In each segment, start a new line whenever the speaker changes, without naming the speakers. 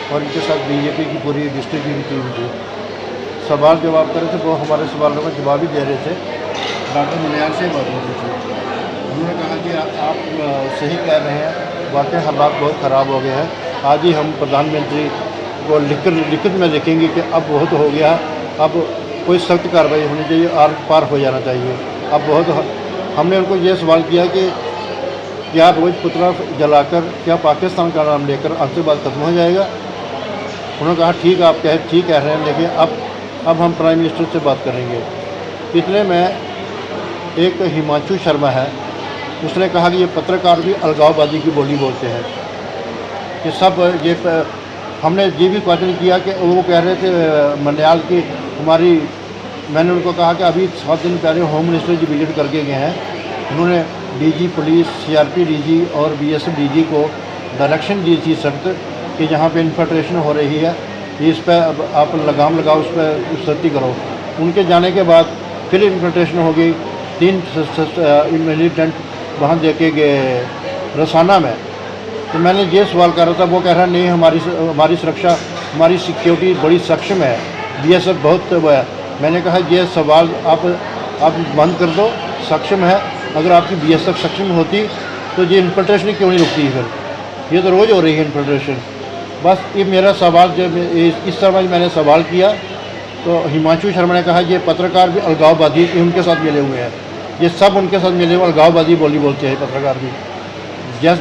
और इनके साथ बीजेपी की पूरी डिस्ट्रिक्ट की टीम थी। सवाल जवाब कर रहे थे, वो हमारे सवालों का जवाब ही दे रहे थे। डॉक्टर मनियाल से बात हो रही थी, उन्होंने कहा कि आप सही कह रहे हैं, वाकई हालात बहुत ख़राब हो गए हैं। आज ही हम प्रधानमंत्री को लिखित में लिखेंगे कि अब बहुत हो गया, अब कोई सख्त कार्रवाई होनी चाहिए, आर पार हो जाना चाहिए। अब बहुत हमने उनको ये सवाल किया कि क्या रोज़ पुतला जलाकर क्या पाकिस्तान का नाम लेकर आतंकवाद खत्म हो जाएगा। उन्होंने कहा ठीक कह रहे हैं, लेकिन अब हम प्राइम मिनिस्टर से बात करेंगे। इतने में एक हिमांशु शर्मा है, उसने कहा कि ये पत्रकार भी अलगाववादी की बोली बोलते हैं कि सब ये हमने ये भी क्वेश्चन किया कि वो कह रहे थे मनियाल की मैंने उनको कहा कि अभी 7 दिन पहले होम मिनिस्टर जी विजिट करके गए हैं। उन्होंने डीजी पुलिस, सीआरपी डीजी और बीएसएफ डीजी को डायरेक्शन दी थी सख्त कि जहाँ पे इन्फिल्ट्रेशन हो रही है, इस पर आप लगाम लगाओ, उस पर सख्ती करो। उनके जाने के बाद फिर इन्फिल्ट्रेशन हो गई। 3 मिलिटेंट वहाँ देके गए रसाना में। तो मैंने ये सवाल कर रहा था, वो कह रहा नहीं, हमारी सुरक्षा, हमारी सिक्योरिटी बड़ी सक्षम है, बीएसएफ बहुत वो है। मैंने कहा ये सवाल आप बंद कर दो, सक्षम है। अगर आपकी बीएसएफ सक्षम होती तो ये इन्फिल्ट्रेशन क्यों नहीं रुकती है? फिर ये तो रोज़ हो रही है इन्फिल्ट्रेशन। बस ये मेरा सवाल, जब इस तरह मैंने सवाल किया तो हिमांशु शर्मा ने कहा ये पत्रकार भी अलगाववादी उनके साथ मिले हुए हैं, ये सब उनके साथ मिले हुए अलगाववादी बोली बोलते हैं पत्रकार भी।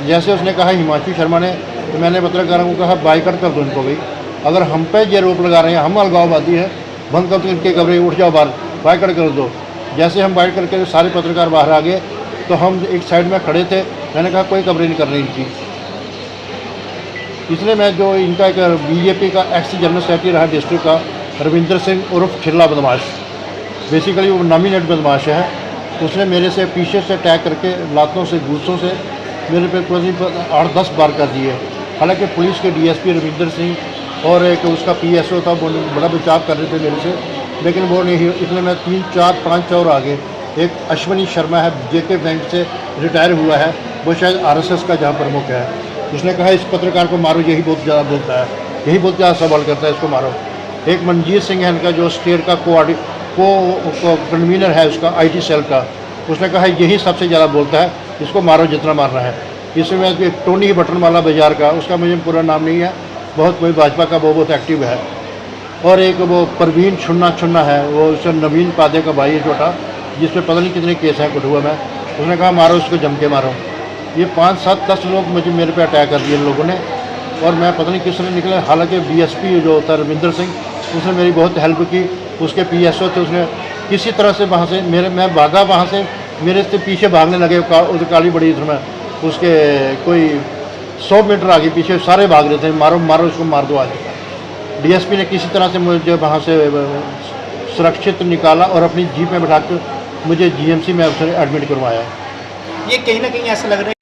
जैसे उसने कहा हिमांशु शर्मा ने, तो मैंने पत्रकारों को कहा बाइकआउट कर दो इनको भाई। अगर हम पे ये रोप लगा रहे हैं, हम अलगाववादी हैं, बंद कर दो इनके कमरे, उठ जाओ बाहर, बाइकआउट कर दो। जैसे हम बाइट करके सारे पत्रकार बाहर आ गए तो हम एक साइड में खड़े थे। मैंने कहा कोई कवरेज नहीं कर रही इनकी। इसलिए मैं जो इनका एक बीजेपी का एक्स जनरल सेक्रेटरी रहा डिस्ट्रिक्ट का, रविंदर सिंह उर्फ खिल्ला बदमाश, बेसिकली वो नॉमिनेट बदमाश है, उसने मेरे से पीछे से अटैक करके लातों से घूसों से मेरे पे 8-10 बार कर दिए। हालांकि पुलिस के डीएसपी रविंदर सिंह और एक उसका पीएसओ था, वो बड़ा बचाव कर रहे थे मेरे से, लेकिन वो नहीं। इसलिए मैं 3-4-5 और आगे एक अश्विनी शर्मा है, जेके बैंक से रिटायर हुआ है, वो शायद आरएसएस का जहाँ प्रमुख है। उसने कहा इस पत्रकार को मारो, यही बहुत ज़्यादा बोलता है, यही बहुत ज़्यादा सवाल करता है, इसको मारो। एक मनजीत सिंह है इनका, जो स्टेट का कन्वीनर है उसका आईटी सेल का, उसने कहा यही सबसे ज़्यादा बोलता है, इसको मारो जितना मारना है। इसमें एक टोनी बटनवाला बाजार का, उसका मुझे पूरा नाम नहीं है, बहुत कोई भाजपा का वो बहुत एक्टिव है। और एक वो परवीन छुन्ना है, वो उससे नवीन पादे का भाई है छोटा, जिसमें पता नहीं कितने केस हैं कठुआ में। उसने कहा मारो उसको, जम के मारो। ये 5-7-10 लोग मेरे पे अटैक कर दिए इन लोगों ने, और मैं पता नहीं किस तरह निकले। हालांकि बीएसपी जो था रविंदर सिंह, उसने मेरी बहुत हेल्प की। उसके पीएसओ थे, उसने किसी तरह से वहाँ से मैं भागा, वहाँ से मेरे से पीछे भागने लगे काली बड़ी में, उसके कोई 100 मीटर आगे पीछे सारे भाग रहे थे, मारो इसको, मार दो आज। डीएसपी ने किसी तरह से मुझे वहाँ से सुरक्षित निकाला और अपनी जीप में बैठा कर मुझे जीएमसी में एडमिट करवाया।
ये कहीं ना कहीं ऐसा लग रहा है,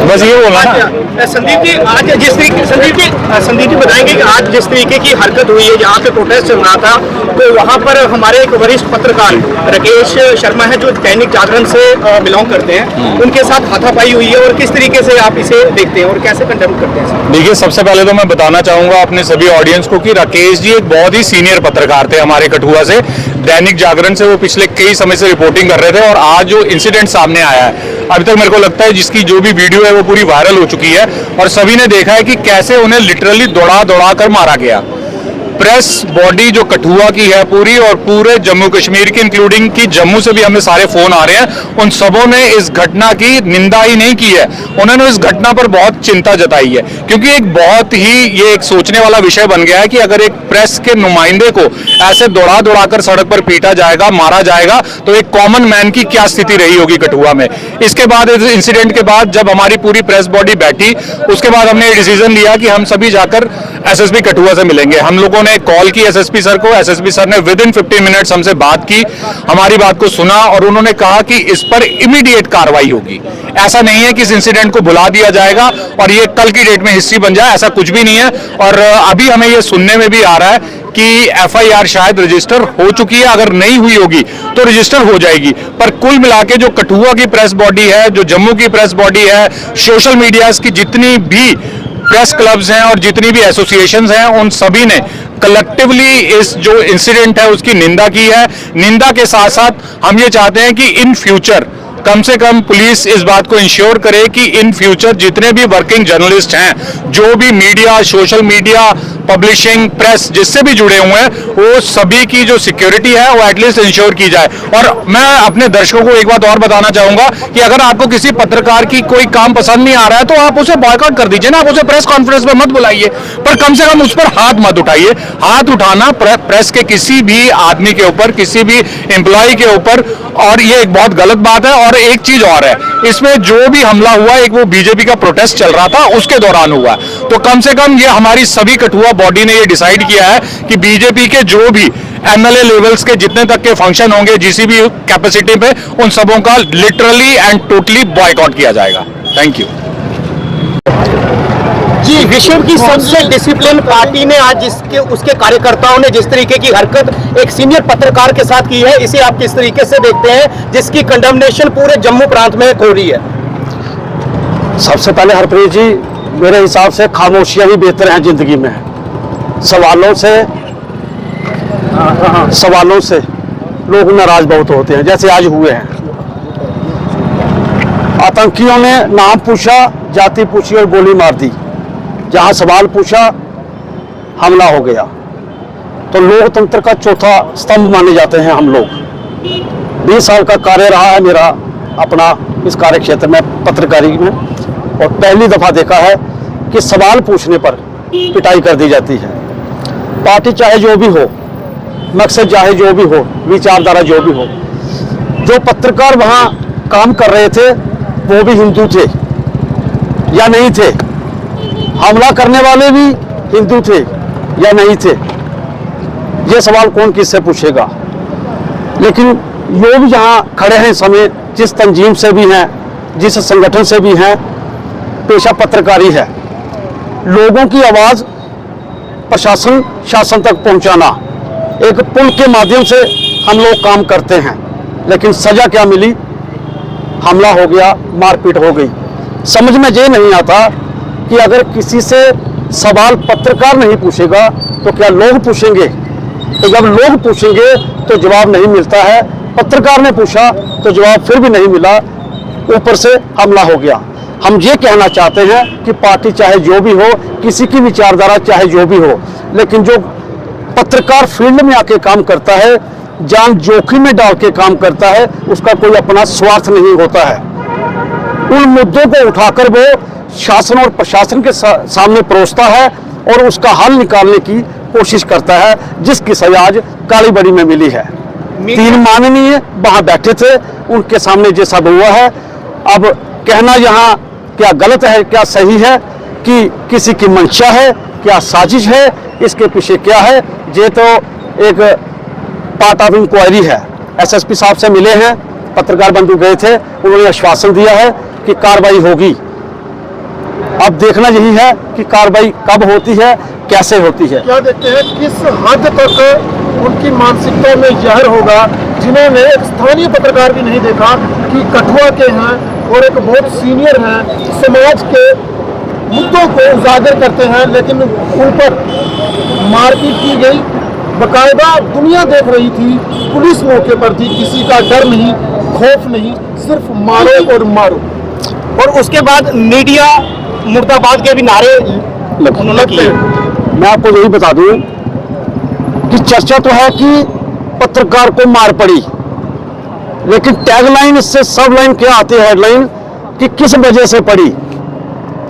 बस ये बोला ना
संदीप जी, आज जिस तरीके संदीप जी बताएंगे कि आज जिस तरीके की हरकत हुई है, जहाँ पे प्रोटेस्ट चल रहा था, तो वहाँ पर हमारे एक वरिष्ठ पत्रकार राकेश शर्मा है, जो दैनिक जागरण से बिलोंग करते हैं, उनके साथ हाथापाई हुई है, और किस तरीके से आप इसे देखते हैं और कैसे कंडेम करते हैं?
देखिए, सबसे पहले तो मैं बताना चाहूंगा अपने सभी ऑडियंस को कि राकेश जी एक बहुत ही सीनियर पत्रकार थे हमारे कठुआ से, दैनिक जागरण से वो पिछले कई समय से रिपोर्टिंग कर रहे थे। और आज जो इंसिडेंट सामने आया है, अभी तक मेरे को लगता है जिसकी जो भी वीडियो है वो पूरी वायरल हो चुकी है, और सभी ने देखा है कि कैसे उन्हें लिटरली दौड़ा कर मारा गया। प्रेस बॉडी जो कठुआ की है पूरी, और पूरे जम्मू कश्मीर की इंक्लूडिंग की जम्मू से भी हमें सारे फोन आ रहे हैं, उन सबों ने इस घटना की निंदा ही नहीं की है, उन्होंने इस घटना पर बहुत चिंता जताई है। क्योंकि एक बहुत ही ये एक सोचने वाला विषय बन गया है कि अगर एक प्रेस के नुमाइंदे को ऐसे दौड़ा कर सड़क पर पीटा जाएगा, मारा जाएगा, तो एक कॉमन मैन की क्या स्थिति रही होगी कठुआ में। इसके बाद, इस इंसिडेंट के बाद जब हमारी पूरी प्रेस बॉडी बैठी, उसके बाद हमने ये डिसीजन लिया कि हम सभी जाकर एसएसपी कठुआ से मिलेंगे। हम लोगों ने कॉल की एसएसपी सर को, एसएसपी सर ने विद इन 15 मिनट्स हमसे बात की, हमारी बात को सुना, और उन्होंने कहा कि इस पर इमीडिएट कार्रवाई होगी। ऐसा नहीं है कि इस इंसिडेंट को भुला दिया जाएगा और ये कल की डेट में हिस्ट्री बन जाए, ऐसा कुछ भी नहीं है। और अभी हमें ये सुनने में भी आ रहा है कि एफआईआर शायद रजिस्टर हो चुकी है, अगर नहीं हुई होगी तो रजिस्टर हो जाएगी। पर कुल मिला के जो कठुआ की प्रेस बॉडी है, जो जम्मू की प्रेस बॉडी है, सोशल मीडिया की जितनी भी प्रेस क्लब्स हैं और जितनी भी एसोसिएशंस हैं उन सभी ने कलेक्टिवली इस जो इंसिडेंट है उसकी निंदा की है। निंदा के साथ साथ हम ये चाहते हैं कि इन फ्यूचर कम से कम पुलिस इस बात को इंश्योर करे कि इन फ्यूचर जितने भी वर्किंग जर्नलिस्ट हैं, जो भी media, social media, publishing, press जिससे भी जुड़े हुए हैं, वो सभी की जो सिक्योरिटी है वो एटलीस्ट इंश्योर की जाए। और मैं अपने दर्शकों को एक बात और बताना चाहूंगा कि अगर आपको किसी पत्रकार की कोई काम पसंद नहीं आ रहा है तो आप उसे बॉयकॉट कर दीजिए ना, आप उसे प्रेस कॉन्फ्रेंस में मत बुलाइए, पर कम से कम उस पर हाथ मत उठाइए। हाथ उठाना प्रेस के किसी भी आदमी के ऊपर, किसी भी एम्प्लॉय के ऊपर, और ये एक बहुत गलत बात है। और एक चीज और है, इसमें जो भी हमला हुआ एक वो बीजेपी का प्रोटेस्ट चल रहा था उसके दौरान हुआ, तो कम से कम ये हमारी सभी कठुआ बॉडी ने ये डिसाइड किया है कि बीजेपी के जो भी एमएलए लेवल्स के जितने तक के फंक्शन होंगे जिस भी कैपेसिटी पे, उन सबों का लिटरली एंड टोटली बॉयकॉट किया जाएगा। थैंक यू
जी। विश्व की सबसे डिसिप्लिन पार्टी ने आज उसके कार्यकर्ताओं ने जिस तरीके की हरकत एक सीनियर पत्रकार के साथ की है, इसे आप किस तरीके से देखते हैं, जिसकी कंडेमनेशन पूरे जम्मू प्रांत में हो रही है?
सबसे पहले हरप्रीत जी, मेरे हिसाब से खामोशियां ही बेहतर हैं जिंदगी में। सवालों से लोग नाराज बहुत होते हैं, जैसे आज हुए हैं। आतंकियों ने नाम पूछा, जाति पूछी और गोली मार दी। जहां सवाल पूछा, हमला हो गया। तो लोकतंत्र का चौथा स्तंभ माने जाते हैं हम लोग। 20 साल का कार्य रहा है मेरा अपना इस कार्य क्षेत्र में, पत्रकारी में, और पहली दफा देखा है कि सवाल पूछने पर पिटाई कर दी जाती है। पार्टी चाहे जो भी हो, मकसद चाहे जो भी हो, विचारधारा जो भी हो, जो पत्रकार वहां काम कर रहे थे वो भी हिंदू थे या नहीं थे, हमला करने वाले भी हिंदू थे या नहीं थे, ये सवाल कौन किससे पूछेगा। लेकिन जो भी यहाँ खड़े हैं इस समय, जिस तंजीम से भी हैं, जिस संगठन से भी हैं, पेशा पत्रकारी है। लोगों की आवाज़ प्रशासन शासन तक पहुंचाना, एक पुल के माध्यम से हम लोग काम करते हैं। लेकिन सजा क्या मिली? हमला हो गया, मारपीट हो गई। समझ में ये नहीं आता कि अगर किसी से सवाल पत्रकार नहीं पूछेगा तो क्या लोग पूछेंगे? तो जब लोग पूछेंगे तो जवाब नहीं मिलता है। पत्रकार ने पूछा तो जवाब फिर भी नहीं मिला, ऊपर से हमला हो गया। हम ये कहना चाहते हैं कि पार्टी चाहे जो भी हो, किसी की विचारधारा चाहे जो भी हो, लेकिन जो पत्रकार फील्ड में आके काम करता है, जान जोखिम में डाल के काम करता है, उसका कोई अपना स्वार्थ नहीं होता है। उन मुद्दों को उठाकर वो शासन और प्रशासन के सामने परोसता है और उसका हल निकालने की कोशिश करता है, जिसकी सजा आज काली बड़ी में मिली है। 3 माननीय वहां बैठे थे, उनके सामने ये सब हुआ है। अब कहना यहाँ क्या गलत है क्या सही है, कि किसी की मंशा है, क्या साजिश है, इसके पीछे क्या है, ये तो एक पार्ट ऑफ इंक्वायरी है। एसएसपी साहब से मिले हैं, पत्रकार बंधु गए थे, उन्होंने आश्वासन दिया है कि कार्रवाई होगी। अब देखना यही है कि कार्रवाई कब होती है, कैसे होती है।
क्या देखते हैं किस हद तक उनकी मानसिकता में जहर होगा, जिन्होंने एक स्थानीय पत्रकार भी नहीं देखा कि कठुआ के हैं और एक बहुत सीनियर हैं, समाज के मुद्दों को उजागर करते हैं, लेकिन उन पर मारपीट की गई। बकायदा दुनिया देख रही थी, पुलिस मौके पर थी, किसी का डर नहीं, खौफ नहीं, सिर्फ मारो और मारो।
और उसके बाद मीडिया मुर्दाबाद के भी नारे उन्होंने किए।
मैं आपको यही बता दूं कि चर्चा तो है कि पत्रकार को मार पड़ी, लेकिन टैगलाइन इससे सब लाइन क्या आती है, हेडलाइन, कि किस वजह से पड़ी।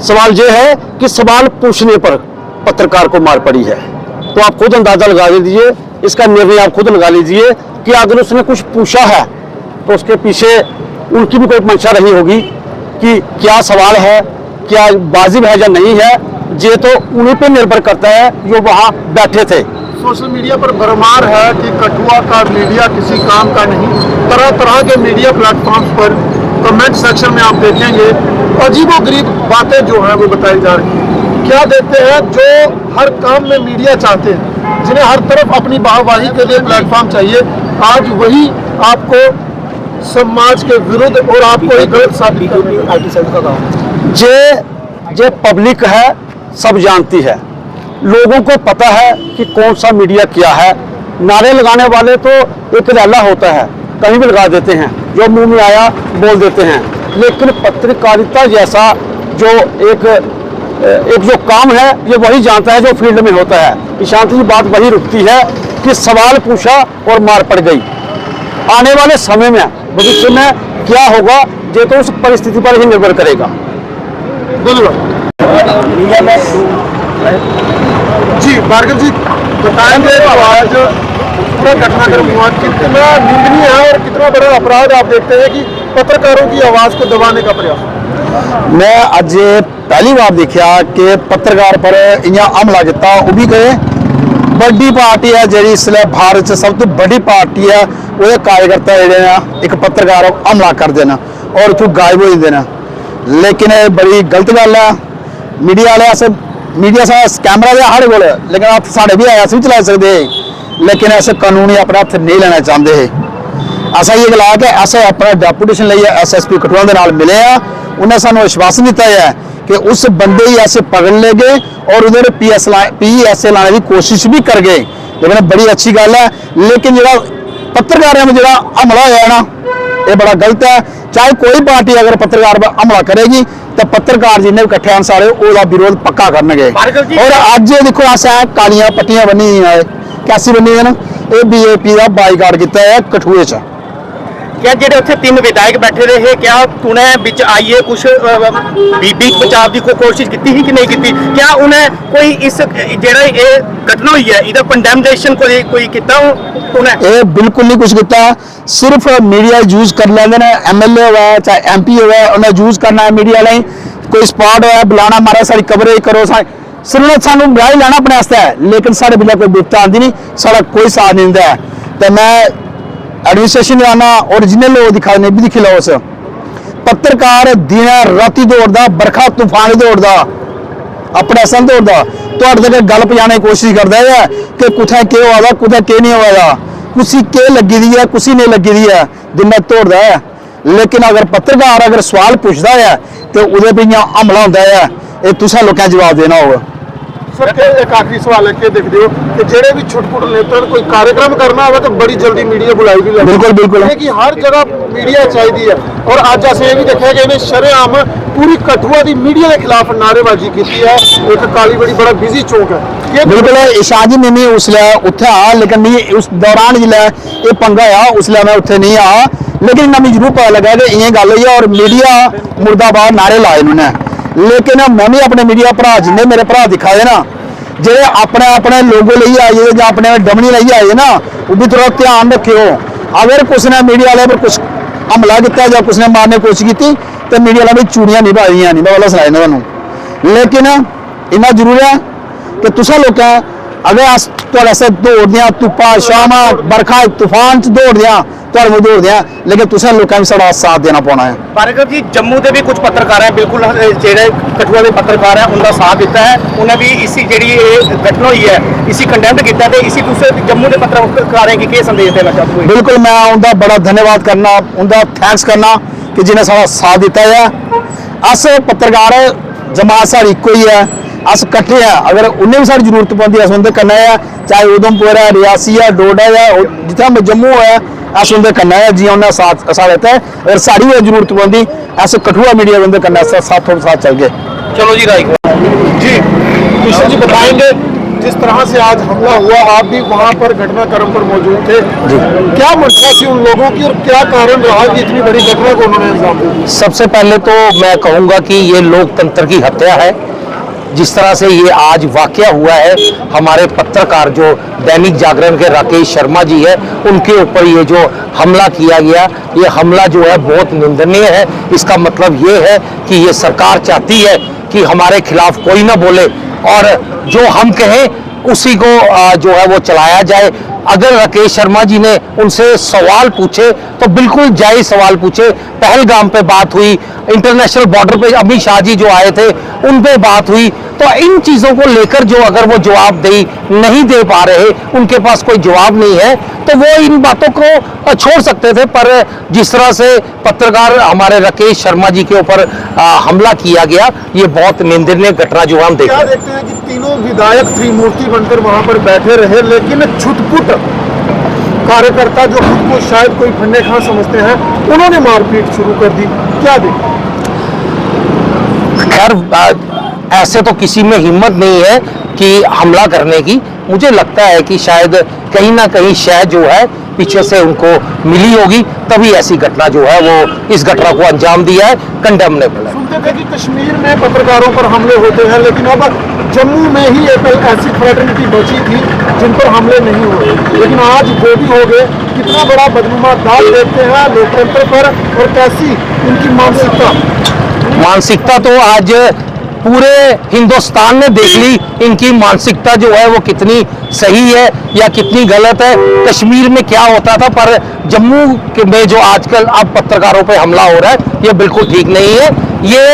सवाल यह है कि सवाल पूछने पर पत्रकार को मार पड़ी है। तो आप खुद अंदाजा लगा लीजिए, इसका निर्णय आप खुद लगा लीजिए कि अगर उसने कुछ पूछा है तो उसके पीछे उनकी भी कोई मंशा रही होगी कि क्या सवाल है, क्या वाजिब है या नहीं है। ये तो उन्हीं पे निर्भर करता है जो वहाँ बैठे थे।
सोशल मीडिया पर भरमार है कि कठुआ का मीडिया किसी काम का नहीं। तरह तरह के मीडिया प्लेटफॉर्म्स पर कमेंट सेक्शन में आप देखेंगे अजीबोगरीब बातें जो हैं वो बताई जा रही हैं। क्या देखते हैं जो हर काम में मीडिया चाहते हैं, जिन्हें हर तरफ अपनी वाहवाही के लिए प्लेटफॉर्म चाहिए, आज वही आपको समाज के विरुद्ध और आपको एक गलत साबित कर रही है।
जे पब्लिक है, सब जानती है। लोगों को पता है कि कौन सा मीडिया क्या है। नारे लगाने वाले तो एक रैला होता है, कहीं भी लगा देते हैं, जो मुंह में आया बोल देते हैं। लेकिन पत्रकारिता जैसा जो एक जो काम है, ये वही जानता है जो फील्ड में होता है। ईशांत जी, बात वही रुकती है कि सवाल पूछा और मार पड़ गई। आने वाले समय में भविष्य में क्या होगा, ये तो उस परिस्थिति पर ही निर्भर करेगा।
जी भार्गव जी, बताएंगे आज पूरा घटनाक्रम हुआ कितना निंदनीय है और कितना बड़ा अपराध आप देखते हैं कि पत्रकारों की आवाज को दबाने का प्रयास।
मैं अज पहली बार देखा कि पत्रकार पर इं हमला किया, वो भी गए बड़ी पार्टी है जी इसलिए भारत से सब तो बड़ी पार्टी है, वो कार्यकर्ता जो एक पत्रकार हमला कर देना और इतों गायब हो जाते हैं। लेकिन बड़ी गलत गल है। मीडिया वाले अस मीडिया सा कैमरा है साढ़े को, लेकिन हथ साढ़े भी आया, अस भी चला सकते, लेकिन ऐसे कानूनी अपने हथ नहीं लेना चाहते है। असा ये गला कि अस अपना डेपूटेशन लिए SSP कठुआ के नाल मिले हैं, उन्हें सानू आश्वासन दिता है कि उस बंदे ही ऐसे पकड़ ले गए और उधर PSA लाने की कोशिश भी कर गए। लेकिन बड़ी अच्छी गल है। लेकिन जो पत्रकारों में जो हमला होया ना, ये बड़ा गलत है। चाहे कोई पार्टी अगर पत्रकार पर हमला करेगी तो पत्रकार जिन्हें भी इकट्ठे सारे उसका विरोध पक्का करनगे। और अज देखो अस कालियां पट्टियां बनी है, कैसी बनी है ना, ये BJP का बाईकाट किया है कठुए च।
क्या जेडे उत्थे 3 विधायक बैठे रहे, क्या उन्हें बिच आइए कुछ बीबी बचाव की कोई कोशिश की ही कि नहीं की? क्या उन्हें कोई इस जेड़ा ये घटना हुई है इधर कंडेमनेशन कोई किया उन्हें?
ये बिल्कुल नहीं कुछ किया, सिर्फ मीडिया यूज कर लेंगे ना। MLA हो चाहे MP हो, उन्हें यूज करना है मीडिया ने। कोई स्पॉट हो बुलाना, मारा सारी कवरेज करो, सिर्फ सानू ब्याह ही लेना अपने वास्ते, लेकिन साढ़े बिना कोई बिपता आती नहीं, साढ़ा कोई साथ नहीं दिता है। तो मैं एडमिनिस्ट्रेशन जाना और जिन्हें लोग दिखा नहीं भी दिखी लो, उस पत्रकार दिन राती दौड़ता, बरखा तूफान दौड़ता, अपने सन दौड़ता, तो तक गल पजाने की कोशिश करता है कि कुछ के हुआ, कुछ के नहीं हुआ, कुछ के लगी दी है, कुछ नहीं लगी दी है, दिन दौड़ता है। लेकिन अगर पत्रकार अगर सवाल पूछता है तो उहदे पे हमला होता है, ये तुसा लोगों जवाब देना होगा।
सर एक आखिरी सवाल है कि देखते हो कि जेडे भी छुटपुट नेता कोई कार्यक्रम करना हो तो बड़ी जल्दी मीडिया बुलाई भी लगती
बिल्कुल बिल्कुल
है कि हर जगह मीडिया चाहिए है। और अज अस ये भी देखा कि इन्हें शरेआम पूरी कठुआ की मीडिया के खिलाफ नारेबाजी की है। एक काली बड़ी बड़ा बिजी चौक है।
बिल्कुल ईशान जी, मैं उसले उत्थे आ, लेकिन नहीं उस दौरान जिसले ये पंगा आ उसले मैं उत्थे नहीं आ, लेकिन मैं जरूर पता लगा कि ये गल हुई है और मीडिया मुर्दाबाद नारे लाए उन्होंने। लेकिन मैं भी अपने मीडिया भरा जिन्हें मेरे भरा दिखाए ना, जे अपने अपने लोगो ले आए या अपने डमनी ले आए ना, वो भी थोड़ा ध्यान रखियो। अगर कुछ ने मीडिया वाले पर कुछ हमला किया या कुछ ने मारने की कोशिश की तो मीडिया वाले भी चूड़ियां नहीं पाइया नहीं, मैं वाला सुनाई तुहानू। लेकिन इन्ना जरूर है कि तुसा लोग अगर अस ऐसे दौड़दे धुप्पा छावां बरखा तूफान च दौड़दे दौड़दे, लेकिन तुसें लोगों भी साढ़ा साथ देना पौना है।
भार्गव जी, जम्मू के भी कुछ पत्रकार हैं, बिल्कुल जेडे कठुआ के पत्रकार हैं, उनका साथ दिता है, उन्हें भी इसी जी घटना हुई है इसी कंडेम्ड किया, तो इसी दूसरे जम्मू के पत्रकारें की क्या संदेश देना चाहते हो?
बिल्कुल मैं उनका बड़ा धन्यवाद करना, उनका थैंक्स करना कि जिन्हें साढ़ा साथ दिता है। अस पत्रकार जमात साड़ी इको ही है, अस कट्ठे हैं। अगर उन्हें भी साड़ी जरूरत पौंदी अस उनके कन्नै है, चाहे उधमपुर है, रियासी है, डोडा है, जितना जम्मू है, अस उनके कन्नै है जी, उन्हें साथ देता है। अगर साड़ी भी जरूरत पौंदी अस कठुआ मीडिया उनके कन्नै साथों साथ चल गए।
चलो जी राइट
जी किशन जी बताएंगे, जिस तरह से आज हमला हुआ आप भी वहाँ पर घटनाक्रम पर मौजूद थे, क्या मंशा थी उन लोगों की और क्या कारण रहा कि इतनी बड़ी घटना को उन्होंने अंजाम दिया?
सबसे पहले तो मैं कहूँगा कि ये लोकतंत्र की हत्या है। जिस तरह से ये आज वाकया हुआ है, हमारे पत्रकार जो दैनिक जागरण के राकेश शर्मा जी है, उनके ऊपर ये जो हमला किया गया, ये हमला जो है बहुत निंदनीय है। इसका मतलब ये है कि ये सरकार चाहती है कि हमारे खिलाफ कोई ना बोले और जो हम कहें उसी को जो है वो चलाया जाए। अगर राकेश शर्मा जी ने उनसे सवाल पूछे तो बिल्कुल जायज सवाल पूछे। पहलगाम पे बात हुई, इंटरनेशनल बॉर्डर पे अमित शाह जी जो आए थे उन पे बात हुई। तो इन चीज़ों को लेकर जो अगर वो जवाबदेही नहीं दे पा रहे, उनके पास कोई जवाब नहीं है, तो वो इन बातों को छोड़ सकते थे। पर जिस तरह से पत्रकार हमारे राकेश शर्मा जी के ऊपर हमला किया गया, ये बहुत निंदनीय घटना जो हम देख
क्या
रहे हैं।
देखते हैं कि तीनों विधायक त्रिमूर्ति बनकर वहां पर बैठे रहे, लेकिन छुटपुट कार्यकर्ता जो खुद को शायद कोई फन्ने खां समझते हैं, उन्होंने मारपीट शुरू कर दी। क्या देखते?
खैर ऐसे तो किसी में हिम्मत नहीं है कि हमला करने की। मुझे लगता है कि शायद कहीं ना कहीं शय जो है पीछे से उनको मिली होगी, तभी ऐसी घटना जो है वो इस घटना को अंजाम दिया है। कंडेमनेबल है।
सुनते थे कि कश्मीर में पत्रकारों पर हमले होते हैं, लेकिन अब जम्मू में ही एक ऐसी फ्रेटर्निटी बची थी जिन पर हमले नहीं हुए, लेकिन आज वो भी हो गए। कितना बड़ा बदनुमा दाग देखते हैं लोकतंत्र पर, और कैसी उनकी
मानसिकता तो आज पूरे हिंदुस्तान ने देख ली, इनकी मानसिकता जो है वो कितनी सही है या कितनी गलत है। कश्मीर में क्या होता था, पर जम्मू में जो आजकल अब पत्रकारों पे हमला हो रहा है, ये बिल्कुल ठीक नहीं है। ये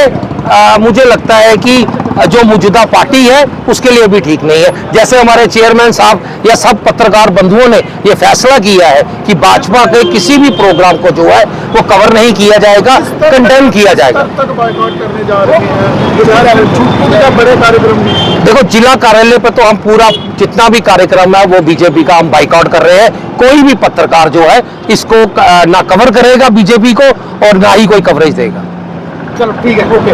मुझे लगता है कि जो मौजूदा पार्टी है उसके लिए भी ठीक नहीं है। जैसे हमारे चेयरमैन साहब या सब पत्रकार बंधुओं ने ये फैसला किया है कि भाजपा के किसी भी प्रोग्राम को जो है वो कवर नहीं किया जाएगा, कंडेम किया जाएगा।
तक बाइकआउट करने जा रहे हैं, छुटपुट का बड़े कार्यक्रम भी।
देखो, जिला कार्यालय पे तो हम पूरा जितना भी कार्यक्रम है वो बीजेपी का हम बाइकआउट कर रहे हैं। कोई भी पत्रकार जो है इसको ना कवर करेगा बीजेपी को, और ना ही कोई कवरेज देगा।
चलो ठीक है, ओके।